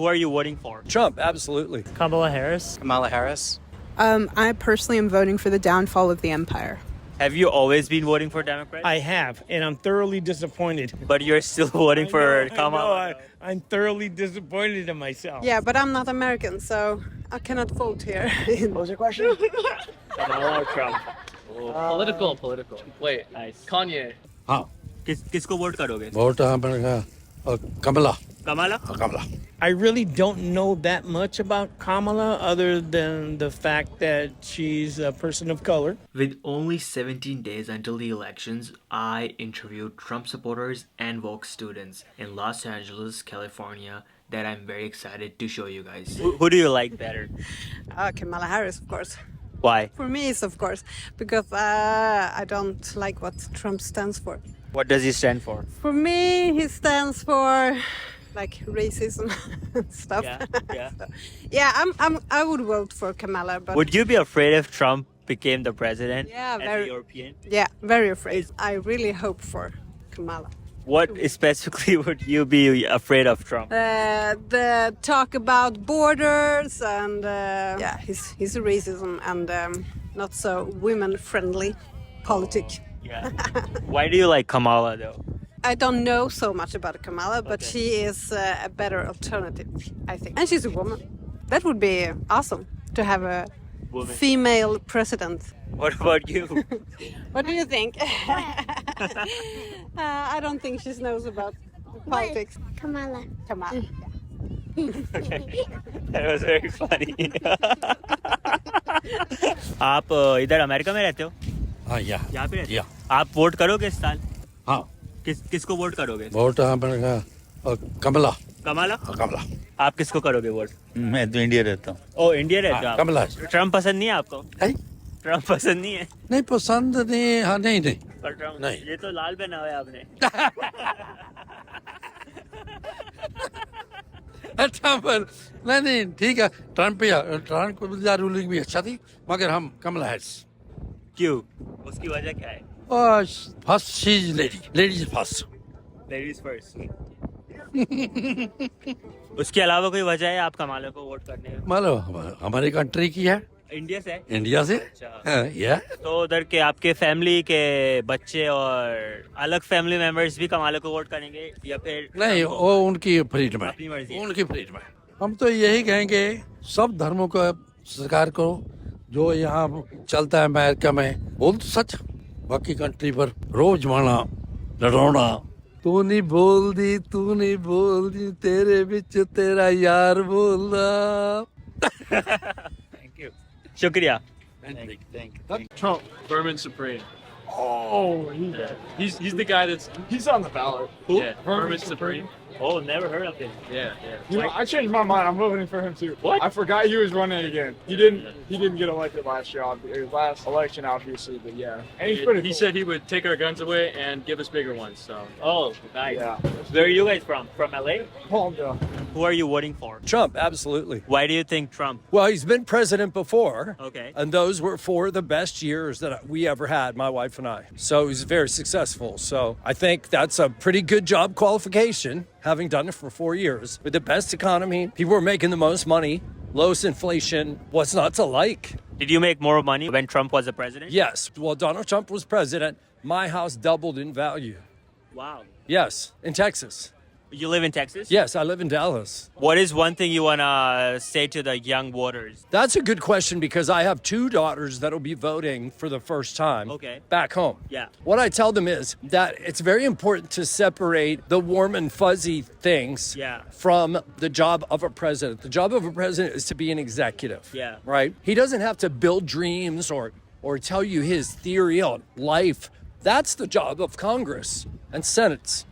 Who are you voting for? Trump, absolutely. Kamala Harris. Kamala Harris. I personally am voting for the downfall of the empire. Have you always been voting for Democrats? I have, and I'm thoroughly disappointed. But you're still voting for Kamala. I'm thoroughly disappointed in myself. Yeah, but I'm not American, so I cannot vote here. What was your question? Kamala or Trump? Political. Wait, Nice. Kanye. हाँ किसको vote करोगे? Vote हमारा कमला Kamala? Kamala I really don't know that much about Kamala other than the fact that she's a person of color. With only 17 days until the elections, I interviewed Trump supporters and Vogue students in Los Angeles, California that I'm very excited to show you guys. Who do you like better? Kamala Harris, of course. Why? For me, it's of course, because I don't like what Trump stands for. What does he stand for? For me, he stands for like racism and stuff. Yeah. So, yeah, I would vote for Kamala, but Would you be afraid if Trump became the president? Yeah, as very. a European? yeah, very afraid. I really hope for Kamala. What specifically would you be afraid of Trump? The talk about borders and his racism and not so women friendly politic. Yeah. Why do you like Kamala though? I don't know so much about Kamala, but she is a better alternative, I think. And she's a woman. That would be awesome to have a Woman. female president. What about you? What do you think? I don't think she knows about politics. Kamala. Kamala. That was very funny. आप इधर America में रहते हो? हाँ यहाँ पे रहते या हो? आप वोट करोगे इस साल? हाँ किसको वोट करोगे? वोट हमारा कमला कमला? कमला आप किसको करोगे वोट? मैं तो इंडिया रहता हूँ। ओ इंडिया रहते हो आप? कमला ट्रम्प पसंद नहीं है आपको? है? ट्रम्प पसंद नहीं है? नहीं पसंद नहीं हाँ नहीं पर ट्रम्प नहीं। ये तो लाल पहना हुआ है आपने। अच्छा पर नहीं ठीक है ट्रम्प को रूलिंग भी अच्छा थी मगर हम कमला हैरिस क्यों? उसकी वजह क्या है? First she is ladies first ladies first. उसके अलावा कोई वजह है आप कमाल को वोट करने में? मतलब हमारी कंट्री की है इंडिया से है? इंडिया से अच्छा। या तो उधर के आपके फैमिली के बच्चे और अलग फैमिली मेंबर्स भी कमाल को वोट करेंगे या फिर नहीं वो उनकी फ्रीडम अपनी मर्जी है है? उनकी फ्रीडम है हम तो यही कहेंगे सब धर्मों का स्वीकार करो जो यहाँ चलता है अमेरिका में बोल तो सच बाकी कंट्री पर रोज माना लड़ाना तू नहीं बोल दी तेरे बिच तेरा यार बोलना थैंक यू शुक्रिया। Trump, Vermin Supreme. Oh, he's the guy he's on the ballot. Who? Yeah, Vermin Supreme. Oh, never heard of him. Yeah. You know, I changed my mind. I'm voting for him too. What? I forgot he was running again. He didn't get elected last year. His last election, obviously, but yeah. And he's pretty He cool. said he would take our guns away and give us bigger ones. So Oh, nice. Yeah. Where are you guys from? From LA? Palmdale. Who are you voting for? Trump, absolutely. Why do you think Trump? Well, he's been president before. Okay. And those were four of the best years that we ever had, my wife and I. So he's very successful. So I think that's a pretty good job qualification, having done it for 4 years. With the best economy, people were making the most money, lowest inflation. What's not to like? Did you make more money when Trump was the president? Yes. While Donald Trump was president, my house doubled in value. Wow. Yes. In Texas. You live in Texas? Yes, I live in Dallas. What is one thing you want to say to the young voters? That's a good question because I have 2 daughters that'll be voting for the first time Okay. back home. Yeah. What I tell them is that it's very important to separate the warm and fuzzy things Yeah. from the job of a president. The job of a president is to be an executive. Yeah. Right? He doesn't have to build dreams or tell you his theory on life. That's the job of Congress and Senates.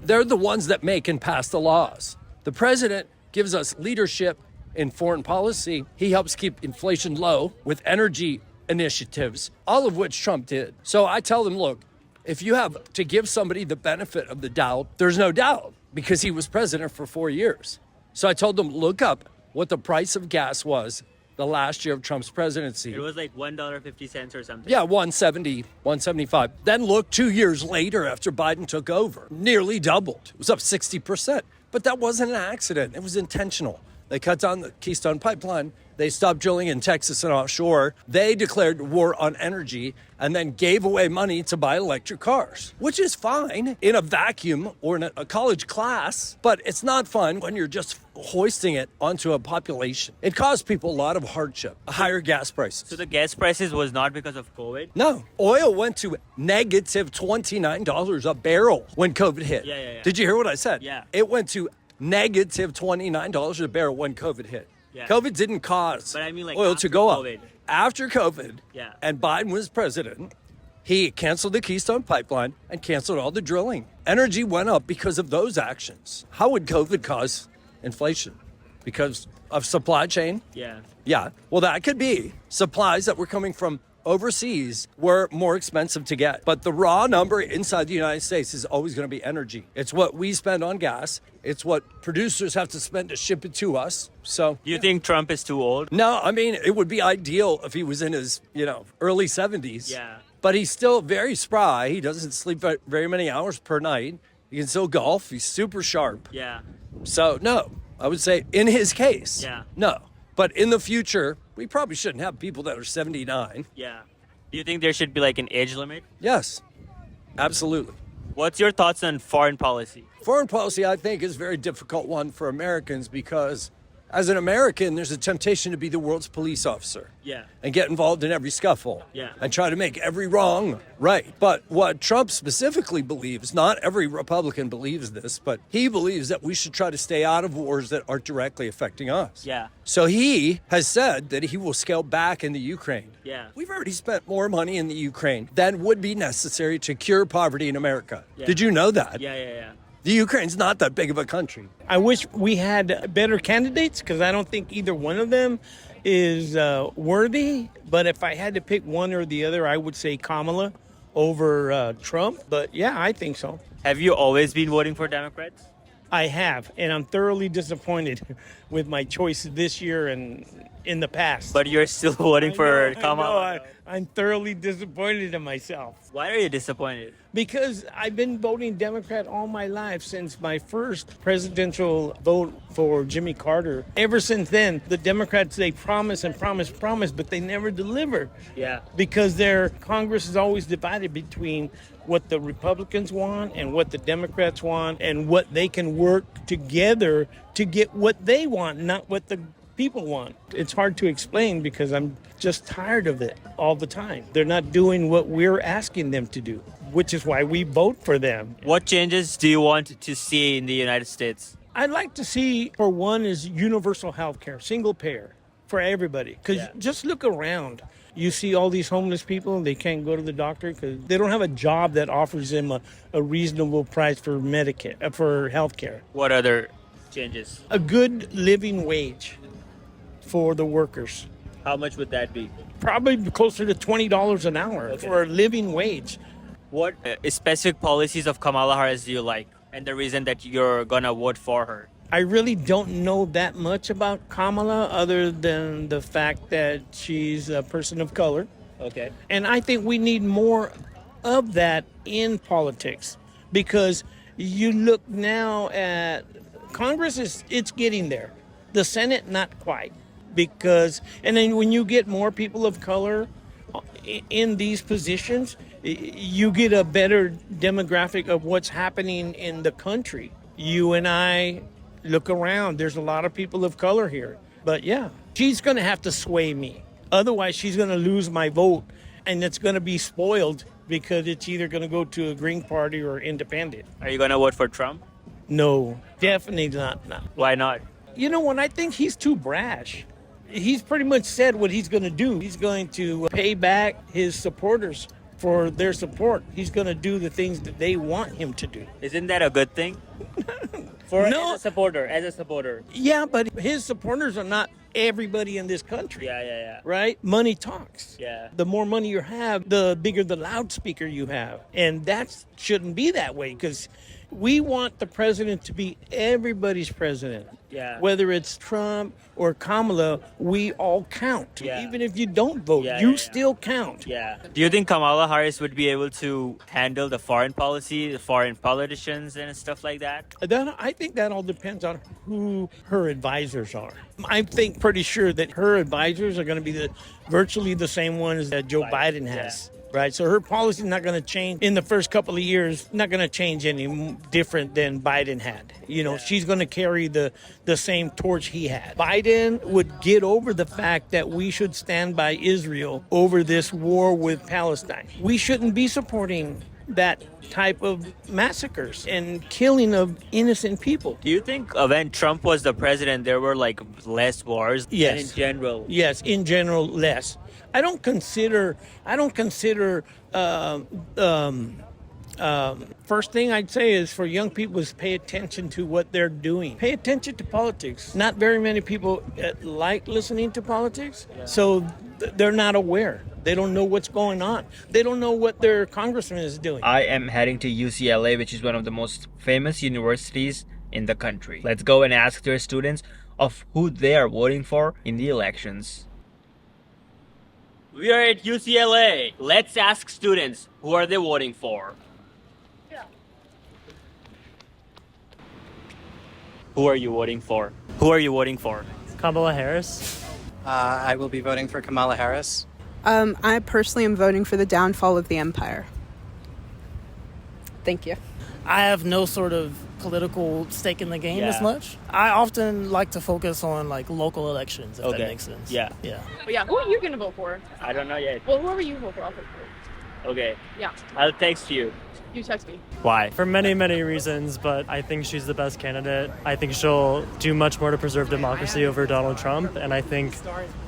They're the ones that make and pass the laws. The president gives us leadership in foreign policy. He helps keep inflation low with energy initiatives, all of which Trump did. So I tell them, look, if you have to give somebody the benefit of the doubt, there's no doubt because he was president for 4 years. So I told them, look up what the price of gas was the last year of Trump's presidency. It was like $1.50 or something. Yeah, 170, 175. Then look 2 years later after Biden took over, nearly doubled. It was up 60%. But that wasn't an accident. It was intentional. They cut down the Keystone Pipeline. They stopped drilling in Texas and offshore. They declared war on energy and then gave away money to buy electric cars, which is fine in a vacuum or in a college class, but it's not fun when you're just hoisting it onto a population. It caused people a lot of hardship, higher gas prices. So the gas prices was not because of COVID? No, oil went to negative $29 a barrel when COVID hit. Yeah. Did you hear what I said? Yeah. It went to negative $29 a barrel when COVID hit. Yeah. COVID didn't cause But I mean, like, oil after to go COVID. up. After COVID, Yeah. and Biden was president, he canceled the Keystone Pipeline and canceled all the drilling. Energy went up because of those actions. How would COVID cause inflation? Because of supply chain? Yeah. Yeah. Well, that could be. Supplies that were coming from overseas were more expensive to get. But the raw number inside the United States is always going to be energy. It's what we spend on gas. It's what producers have to spend to ship it to us. So Do you think Trump is too old? no, I mean, it would be ideal if he was in his, early 70s. Yeah. But he's still very spry. He doesn't sleep very many hours per night. He can still golf. He's super sharp. Yeah. So, no, I would say in his case, Yeah. no. But in the future, we probably shouldn't have people that are 79. Yeah. Do you think there should be like an age limit? Yes, absolutely. What's your thoughts on foreign policy? Foreign policy, I think, is a very difficult one for Americans because as an American, there's a temptation to be the world's police officer. Yeah. And get involved in every scuffle. Yeah. And try to make every wrong right. But what Trump specifically believes, not every Republican believes this, but he believes that we should try to stay out of wars that are directly affecting us. Yeah. So he has said that he will scale back in the Ukraine. Yeah. We've already spent more money in the Ukraine than would be necessary to cure poverty in America. Yeah. Did you know that? Yeah. The Ukraine's not that big of a country. I wish we had better candidates because I don't think either one of them is worthy. But if I had to pick one or the other, I would say Kamala over Trump. But yeah, I think so. Have you always been voting for Democrats? I have, and I'm thoroughly disappointed with my choices this year and in the past. But you're still voting for I know, Kamala. I'm thoroughly disappointed in myself. Why are you disappointed? Because I've been voting Democrat all my life since my first presidential vote for Jimmy Carter. Ever since then, the Democrats, they promise and promise, but they never deliver. Yeah. Because their Congress is always divided between what the Republicans want and what the Democrats want and what they can work together to get what they want, not what the people want. It's hard to explain because I'm just tired of it all the time. They're not doing what we're asking them to do, which is why we vote for them. What changes do you want to see in the United States? I'd like to see, for one, is universal health care, single payer for everybody. Because just look around. You see all these homeless people, they can't go to the doctor because they don't have a job that offers them a reasonable price for Medicare, for health care. What other changes? A good living wage for the workers. How much would that be? Probably closer to $20 an hour for a living wage. What specific policies of Kamala Harris do you like? And the reason that you're gonna vote for her? I really don't know that much about Kamala other than the fact that she's a person of color. Okay. And I think we need more of that in politics because you look now at Congress, it's getting there. The Senate, not quite. And then when you get more people of color in these positions, you get a better demographic of what's happening in the country. You and I look around, there's a lot of people of color here. But yeah, she's going to have to sway me. Otherwise, she's going to lose my vote, and it's going to be spoiled because it's either going to go to a Green Party or independent. Are you gonna vote for Trump? No, definitely not. No. Why not? You know what? I think he's too brash. He's pretty much said what he's going to do. He's going to pay back his supporters for their support. He's going to do the things that they want him to do. Isn't that a good thing? No. As a supporter. Yeah, but his supporters are not everybody in this country. Yeah. Right? Money talks. Yeah. The more money you have, the bigger the loudspeaker you have. And that shouldn't be that way because We want the president to be everybody's president. Yeah. Whether it's Trump or Kamala, we all count. Yeah. Even if you don't vote, Yeah, you yeah, yeah. still count. Yeah. Do you think Kamala Harris would be able to handle the foreign policy, the foreign politicians and stuff like that? I think that all depends on who her advisors are. I think pretty sure that her advisors are going to be virtually the same ones that Joe Biden has. Right, so her policy is not going to change in the first couple of years. Not going to change any different than Biden had. You know, she's going to carry the same torch he had. Biden would get over the fact that we should stand by Israel over this war with Palestine. We shouldn't be supporting that type of massacres and killing of innocent people. Do you think when Trump was the president, there were like less wars? Yes. than in general? Yes, in general, less. I don't consider. First thing I'd say is for young people is pay attention to what they're doing. Pay attention to politics. Not very many people like listening to politics, so they're not aware. They don't know what's going on. They don't know what their congressman is doing. I am heading to UCLA, which is one of the most famous universities in the country. Let's go and ask their students of who they are voting for in the elections. We are at UCLA. Let's ask students, who are they voting for? Who are you voting for? Who are you voting for? Kamala Harris. I will be voting for Kamala Harris. I personally am voting for the downfall of the empire. Thank you. I have no sort of political stake in the game Yeah. as much. I often like to focus on like local elections, if that makes sense. Yeah. Yeah. But yeah, who are you gonna vote for? I don't know yet. Well, whoever you vote for, I'll vote for. Okay. Yeah, I'll text you. you text me. Why? For many, many reasons, but I think she's the best candidate. I think she'll do much more to preserve democracy over Donald Trump, and I think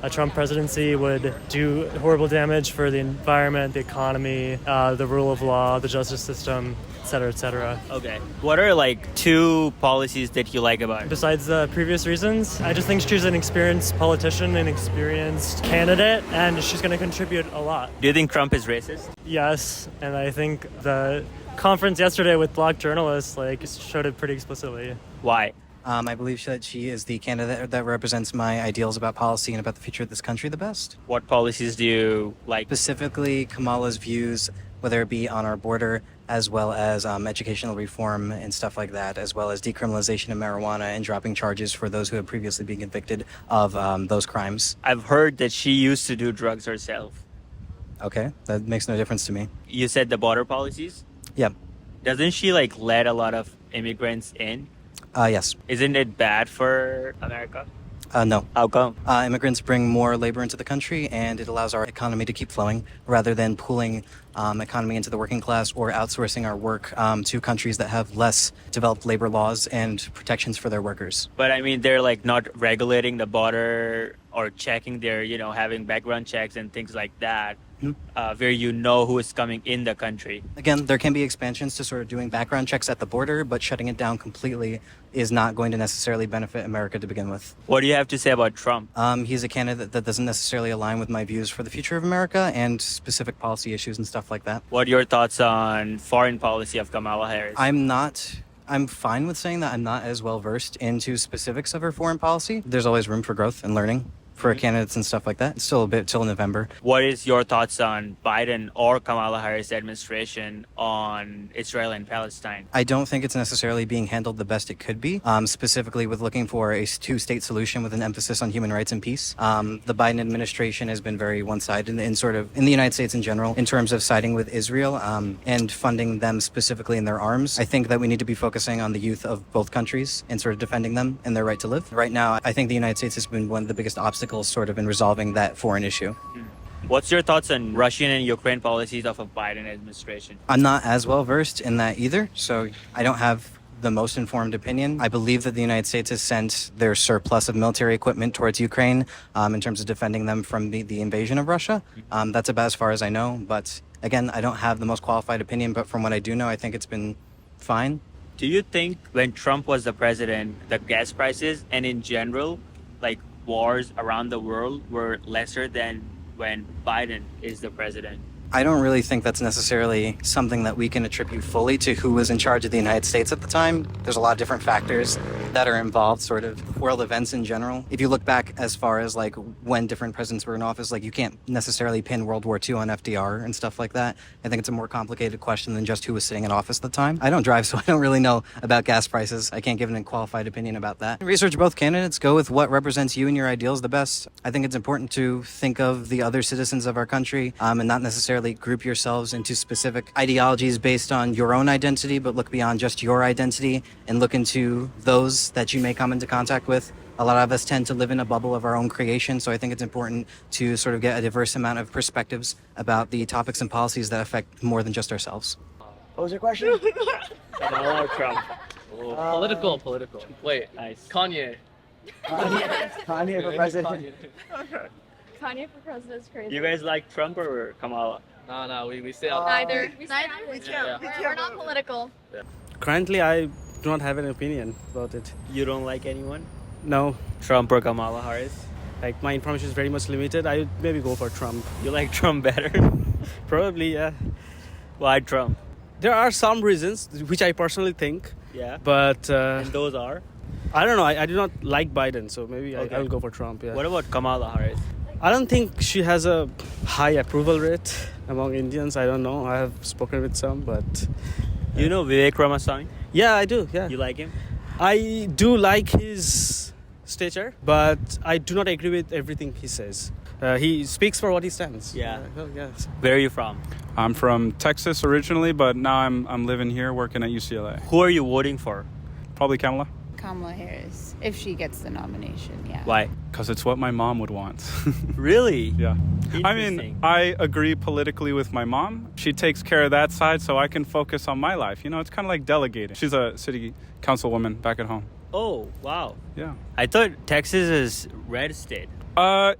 a Trump presidency would do horrible damage for the environment, the economy, the rule of law, the justice system, et cetera, et cetera. Okay. What are like two policies that you like about her? Besides the previous reasons, I just think she's an experienced politician, an experienced candidate, and she's going to contribute a lot. Do you think Trump is racist? Yes, and I think the conference yesterday with black journalists like showed it pretty explicitly. Why? I believe that she is the candidate that represents my ideals about policy and about the future of this country the best. What policies do you like? Specifically, Kamala's views, whether it be on our border, as well as educational reform and stuff like that, as well as decriminalization of marijuana and dropping charges for those who have previously been convicted of those crimes. I've heard that she used to do drugs herself. Okay, that makes no difference to me. You said the border policies? Yeah. Doesn't she like let a lot of immigrants in? Yes. Isn't it bad for America? No. How come? Immigrants bring more labor into the country, and it allows our economy to keep flowing rather than pulling economy into the working class or outsourcing our work to countries that have less developed labor laws and protections for their workers. But I mean, they're like not regulating the border or checking their, having background checks and things like that. Where you know who is coming in the country. Again, there can be expansions to sort of doing background checks at the border, but shutting it down completely is not going to necessarily benefit America to begin with. What do you have to say about Trump? He's a candidate that doesn't necessarily align with my views for the future of America and specific policy issues and stuff like that. What are your thoughts on foreign policy of Kamala Harris? I'm fine with saying that I'm not as well versed into specifics of her foreign policy. There's always room for growth and learning for candidates and stuff like that. It's still a bit till November. What is your thoughts on Biden or Kamala Harris administration on Israel and Palestine? I don't think it's necessarily being handled the best it could be, specifically with looking for a two-state solution with an emphasis on human rights and peace. The Biden administration has been very one-sided in the United States in general in terms of siding with Israel and funding them specifically in their arms. I think that we need to be focusing on the youth of both countries and sort of defending them and their right to live. Right now, I think the United States has been one of the biggest obstacles sort of in resolving that foreign issue. What's your thoughts on Russian and Ukraine policies of a Biden administration? I'm not as well versed in that either, so I don't have the most informed opinion. I believe that the United States has sent their surplus of military equipment towards Ukraine in terms of defending them from the invasion of Russia. That's about as far as I know, but again, I don't have the most qualified opinion, but from what I do know, I think it's been fine. Do you think when Trump was the president, the gas prices and in general, like wars around the world were lesser than when Biden is the president? I don't really think that's necessarily something that we can attribute fully to who was in charge of the United States at the time. There's a lot of different factors that are involved, sort of world events in general. If you look back as far as like when different presidents were in office, like you can't necessarily pin World War II on FDR and stuff like that. I think it's a more complicated question than just who was sitting in office at the time. I don't drive, so I don't really know about gas prices. I can't give an unqualified opinion about that. Research both candidates, go with what represents you and your ideals the best. I think it's important to think of the other citizens of our country and not necessarily group yourselves into specific ideologies based on your own identity, but look beyond just your identity and look into those that you may come into contact with. A lot of us tend to live in a bubble of our own creation, so I think it's important to sort of get a diverse amount of perspectives about the topics and policies that affect more than just ourselves. What was your question? Kamala or Trump? Political. Wait, Nice. Kanye. Kanye for president. Kanye for president is crazy. You guys like Trump or Kamala? No, we stay out. Neither. We're not political. Currently, I do not have an opinion about it. You don't like anyone? No, Trump or Kamala Harris? like my information is very much limited. I would maybe go for Trump. You like Trump better? Probably, yeah. Why Trump? There are some reasons which I personally think, Yeah. but And those are? I don't know. I do not like Biden, so maybe Okay. I will go for Trump. Yeah. What about Kamala Harris? I don't think she has a high approval rate among Indians. I don't know. I have spoken with some, but You know Vivek Ramaswamy? yeah, I do. Yeah, You like him? I do like his stature, but I do not agree with everything he says. He speaks for what he stands. Yeah. Yes. Where are you from? I'm from Texas originally, but now I'm living here working at UCLA. Who are you voting for? Probably Kamala, Kamala Harris, if she gets the nomination, yeah. Why? because it's what my mom would want. Really? Yeah. I Interesting. mean, I agree politically with my mom. She takes care of that side so I can focus on my life. You know, it's kind of like delegating. She's a city councilwoman back at home. Oh, wow. Yeah. I thought Texas is red state.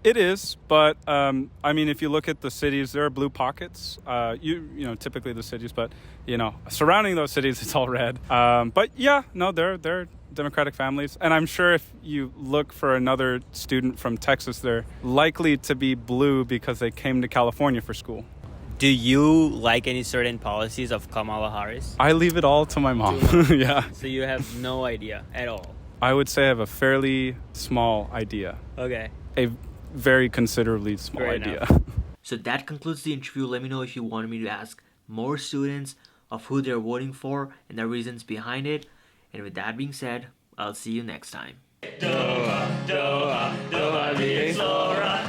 It is, but I mean, if you look at the cities, there are blue pockets. You know, typically the cities, but you know, surrounding those cities, it's all red. But yeah, no, they're Democratic families, and I'm sure if you look for another student from Texas, they're likely to be blue because they came to California for school. Do you like any certain policies of Kamala Harris? I leave it all to my mom. Yeah. So you have no idea at all? I would say I have a fairly small idea. Okay. A very considerably small Fair idea. enough. So that concludes the interview. Let me know if you wanted me to ask more students of who they're voting for and the reasons behind it. And with that being said, I'll see you next time. Dohaatheexplorer.